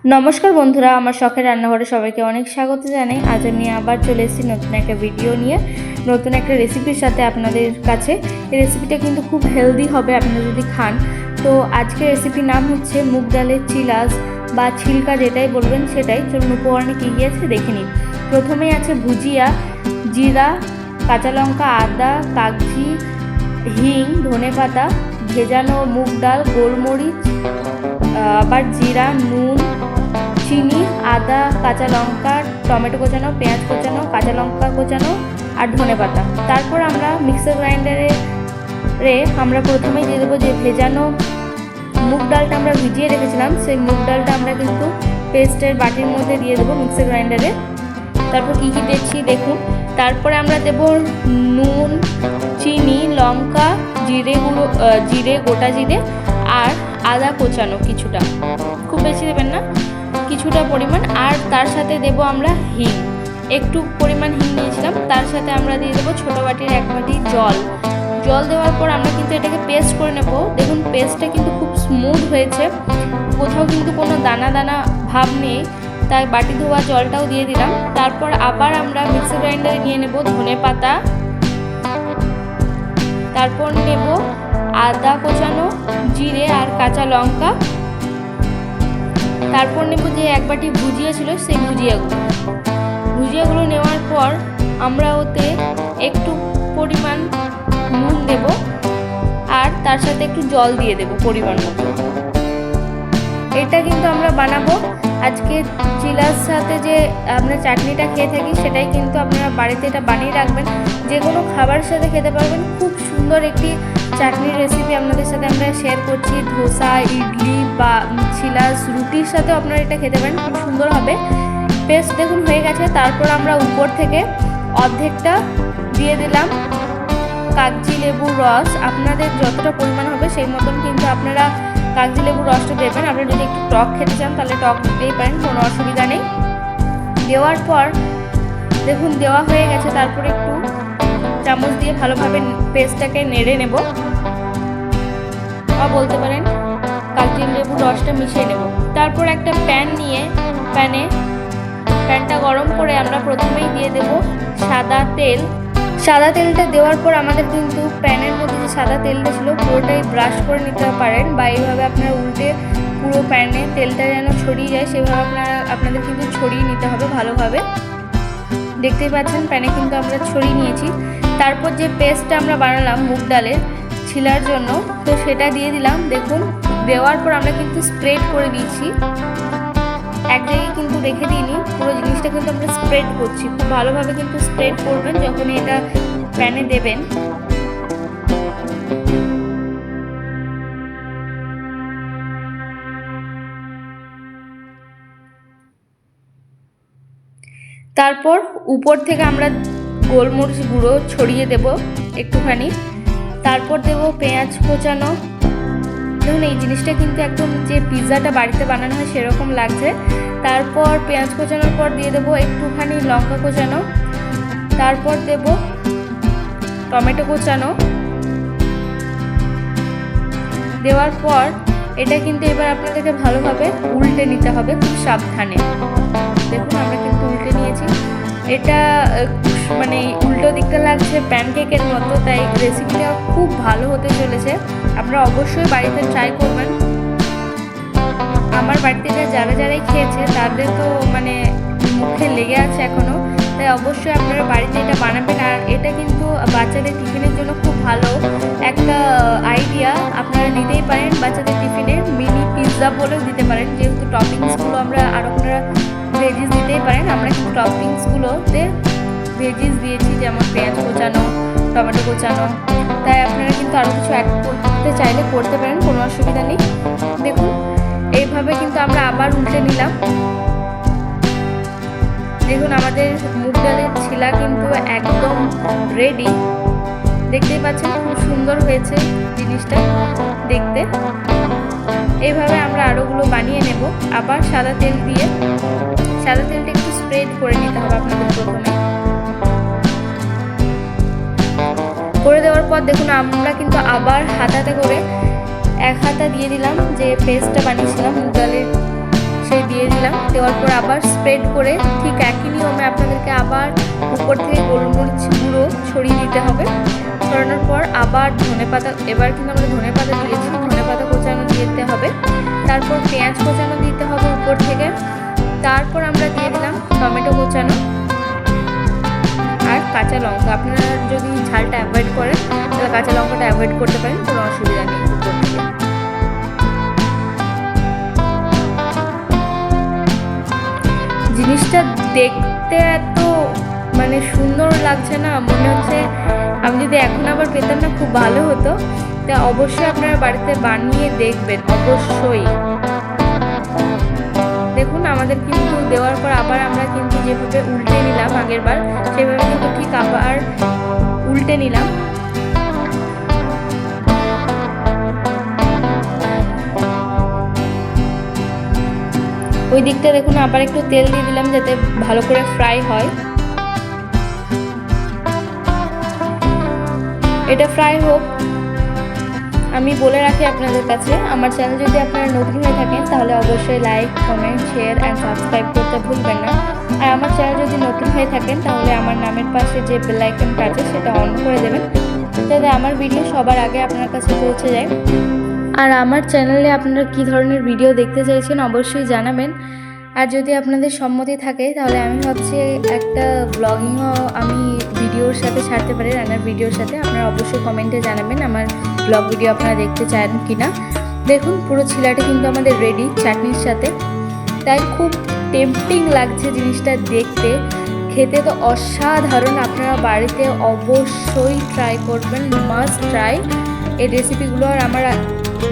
নমস্কার বন্ধুরা, আমার শখের রান্নাঘরে সবাইকে অনেক স্বাগত জানাই। আজ আমি আবার চলে এসেছি নতুন একটা ভিডিও নিয়ে, নতুন একটা রেসিপির সাথে আপনাদের কাছে। এই রেসিপিটা কিন্তু খুব হেলদি হবে আপনারা যদি খান। তো আজকের রেসিপির নাম হচ্ছে মুগ ডালের চিলাস বা ছিলকা, যেটাই বলবেন সেটাই। চলুন উপকরণে কী কী আছে দেখে নিন। প্রথমেই আছে ভুজিয়া, জিরা, কাঁচা লঙ্কা, আদা, কাগজি, হিং, ধনেপাতা, ভেজানো মুগ ডাল, গোলমরিচ, আবার জিরা, নুন, চিনি, আদা, কাঁচা লঙ্কা, টমেটো কোচানো, পেঁয়াজ কোচানো, কাঁচা লঙ্কা কোচানো আর ধনেপাতা। তারপর আমরা মিক্সার গ্রাইন্ডারে আমরা প্রথমেই দিয়ে দেবো যে ভেজানো মুগ ডালটা আমরা ভিজিয়ে রেখেছিলাম, সেই মুগ ডালটা আমরা কিন্তু পেস্টের বাটির মধ্যে দিয়ে দেবো মিক্সার গ্রাইন্ডারে। তারপর কী কী দিচ্ছি দেখুন। তারপরে আমরা দেব নুন, চিনি, লঙ্কা, জিরে, গোটা জিরে আর আদা কোচানো কিছুটা, খুব বেশি দেবেন না, কিছুটা পরিমাণ। আর তার সাথে দেব আমরা হিং, একটু পরিমাণ হিং নিয়েছিলাম। তার সাথে আমরা দিয়ে দেবো ছোটো বাটির 1 বাটি জল দেওয়ার পর আমরা কিন্তু এটাকে পেস্ট করে নেব। দেখুন পেস্টটা কিন্তু খুব স্মুথ হয়েছে, কোথাও কিন্তু কোনো দানা দানা ভাব নেই, তাই বাটি ধোয়া জলটাও দিয়ে দিলাম। তারপর আবার আমরা মিক্সার গ্রাইন্ডারে নিয়ে নেব ধনেপাতা, তারপর নেব আদা কোচানো, জিরে আর কাঁচা লঙ্কা, তারপর নেব যে 1 বাটি ভুজিয়া ছিল সেই ভুজিয়াগুলো নেওয়ার পর আমরা ওতে একটু পরিমাণ নুন দেব আর তার সাথে একটু জল দিয়ে দেব পরিমাণ মতো। এটা কিন্তু আমরা বানাবো আজকে চিলার সাথে যে আমরা চাটনিটা খেয়ে থাকি, সেটাই কিন্তু আপনারা বাড়িতে এটা বানিয়ে রাখবেন, যে কোনো খাবারের সাথে খেতে পারবেন। খুব সুন্দর একটি চাটনির রেসিপি আপনাদের সাথে আমরা শেয়ার করছি। ধোসা, ইডলি বা চিলাস, রুটির সাথেও আপনারা এটা খেতে পারেন, খুব সুন্দর হবে। পেস্ট দেখুন হয়ে গেছে। তারপর আমরা উপর থেকে অর্ধেকটা দিয়ে দিলাম কাগজি লেবুর রস। আপনাদের যতটা পরিমাণ হবে সেই মতন কিন্তু আপনারা কাগজি লেবুর রসটা দেবেন। আপনারা যদি একটু টক খেতে চান তাহলে টক দিতেই পারেন, কোনো অসুবিধা নেই। দেওয়ার পর দেখুন দেওয়া হয়ে গেছে। তারপরে একটু চামচ দিয়ে ভালোভাবে পেস্টটাকে নেড়ে নেব, বা বলতে পারেন কাগজি লেবুর রসটা মিশিয়ে নেব। তারপর একটা প্যান নিয়ে প্যানটা গরম করে আমরা প্রথমেই দিয়ে দেব সাদা তেল। সাদা তেলটা দেওয়ার পর আমাদের কিন্তু প্যানের মধ্যে যে সাদা তেলটা ছিল পুরোটাই ব্রাশ করে নিতে পারেন, বা এইভাবে আপনারা উল্টে পুরো প্যানে তেলটা যেন ছড়িয়ে যায় সেভাবে আপনাদের কিন্তু ছড়িয়ে নিতে হবে ভালোভাবে। দেখতেই পাচ্ছেন প্যানে কিন্তু আমরা ছড়িয়ে নিয়েছি। তারপর যে পেস্টটা আমরা বানালাম মুগ ডালের ছিলার জন্য, তো সেটা দিয়ে দিলাম। দেখুন দেওয়ার পর আমরা কিন্তু স্প্রেড করে দিয়েছি, এক জায়গায় কিন্তু রেখে দিইনি, পুরো জিনিসটা কিন্তু আমরা স্প্রেড করছি। খুব ভালোভাবে কিন্তু স্প্রেড করবেন যখন এটা প্যানে দেবেন। তারপর উপর থেকে আমরা গোলমরিচ গুঁড়ো ছড়িয়ে দেব একটুখানি। তারপর দেব পেঁয়াজ কোচানো। দেখুন এই জিনিসটা কিন্তু একদম যে পিৎজাটা বাড়িতে বানানো হয় সেরকম লাগছে। তারপর পেঁয়াজ কোচানোর পর দিয়ে দেবো একটুখানি লঙ্কা কোচানো, তারপর দেব টমেটো কোচানো। দেওয়ার পর এটা কিন্তু এবার আপনাদেরকে ভালোভাবে উল্টে নিতে হবে, খুব সাবধানে। দেখুন আমরা কিন্তু উল্টে নিয়েছি। এটা মানে উল্টো দিকটা লাগছে প্যানকেকের মতো, তাই রেসিপিটা খুব ভালো হতে চলেছে। আপনারা অবশ্যই বাড়িতে ট্রাই করবেন। আমার বাড়িতে যারাই খেয়েছে তাদের তো মানে মুখে লেগে আছে এখনও, তাই অবশ্যই আপনারা বাড়িতে এটা বানাবেন। আর এটা কিন্তু বাচ্চাদের টিফিনের জন্য খুব ভালো একটা আইডিয়া, আপনারা নিতেই পারেন বাচ্চাদের টিফিনে। মিনি পিৎজা বলেও দিতে পারেন, যেহেতু টপিংসগুলো আমরা আর আপনারা ভেজিস দিতেই পারেন। আমরা কিন্তু টপিংসগুলোতে ভেজিস দিয়েছি, যেমন পেঁয়াজ কোচানো, টমেটো কোচানো, তাই আপনারা কিন্তু আরও কিছু অ্যাড করতে চাইলে করতে পারেন, কোনো অসুবিধা নেই। দেখুন এইভাবে কিন্তু আমরা আবার উল্টে নিলাম। দেখুন আমাদের মুগ ডালের ছিলা কিন্তু একদম রেডি, দেখতেই পাচ্ছেন খুব সুন্দর হয়েছে জিনিসটা দেখতে। এইভাবে আমরা আরোগুলো বানিয়ে নেব। আবার সাদা তেলটা একটু স্প্রেড করে নিতে হবে আপনাদের প্রথমে। করে দেওয়ার পর দেখুন আমরা কিন্তু আবার হাতাতে করে 1 হাতা দিয়ে দিলাম যে পেস্টটা বানিয়েছিলাম মুগ ডালের সেই দিয়ে দিলাম। দেওয়ার পর আবার স্প্রেড করে ঠিক একই নিয়মে আপনাদেরকে আবার উপর থেকে গোলমরিচ গুঁড়ো ছড়িয়ে দিতে হবে। ছড়ানোর পর আবার ধনেপাতা, এবার কিন্তু আমরা ধনেপাতা দিয়েছি, ধনেপাতা কোচানো দিতে হবে। তারপর পেঁয়াজ কোচানো দিতে হবে উপর থেকে। তারপর আমরা দিয়ে দিলাম টমেটো কোচানো আর কাঁচা লঙ্কা। আপনারা যদি ঝালটা অ্যাভয়েড করেন তাহলে কাঁচা লঙ্কাটা অ্যাভয়েড করতে পারেন, কোনো অসুবিধা নেই। উপর থেকে জিনিসটা দেখতে এত মানে সুন্দর লাগছে না, মনে হচ্ছে আমি যদি এখন আবার পেতাম না খুব ভালো হতো। তা অবশ্যই আপনারা বাড়িতে বানিয়ে দেখবেন অবশ্যই। দেখুন আমাদের কিন্তু দেওয়ার পর আবার আমরা কিন্তু যেভাবে উল্টে নিলাম আগের বার, সেভাবে কিন্তু ঠিক আবার উল্টে নিলাম। ওই দিকটা দেখুন আবার একটু তেল দিয়ে দিলাম যাতে ভালো করে ফ্রাই হয়। এটা ফ্রাই হোক। আমি বলে রাখি আপনাদের কাছে, আমার চ্যানেল যদি আপনারা নতুন হয়ে থাকেন তাহলে অবশ্যই like, comment, share and subscribe করতে ভুলবেন না। আর আমার চ্যানেল যদি নতুন হয়ে থাকেন তাহলে আমার নামের পাশে যে বেল আইকনটা আছে সেটা অন করে দেবেন, যাতে আমার ভিডিও সবার আগে আপনার কাছে পৌঁছে যায়। আর আমার চ্যানেলে আপনারা কী ধরনের ভিডিও দেখতে চাইছেন অবশ্যই জানাবেন। আর যদি আপনাদের সম্মতি থাকে তাহলে আমি ভাবছি একটা ব্লগিংও আমি ভিডিওর সাথে ছাড়তে পারি, রান্নার ভিডিওর সাথে। আপনারা অবশ্যই কমেন্টে জানাবেন আমার ব্লগ ভিডিও আপনারা দেখতে চান কি না। দেখুন পুরো ছিলাটা কিন্তু আমাদের রেডি চাটনির সাথে। তাই খুব টেম্পটিং লাগছে জিনিসটা দেখতে, খেতে তো অসাধারণ। আপনারা বাড়িতে অবশ্যই ট্রাই করবেন, মাস্ট ট্রাই এই রেসিপিগুলো। আর আমার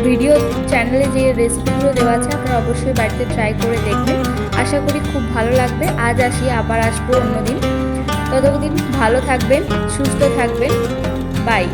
ভিডিও চ্যানেলে যে রেসিপিগুলো দেওয়া আছে আপনারা অবশ্যই বাড়িতে ট্রাই করে দেখবেন, আশা করি খুব ভালো লাগবে। আজ আসি, আবার আসবো অন্যদিন। ততদিন ভালো থাকবেন, সুস্থ থাকবেন, বাই।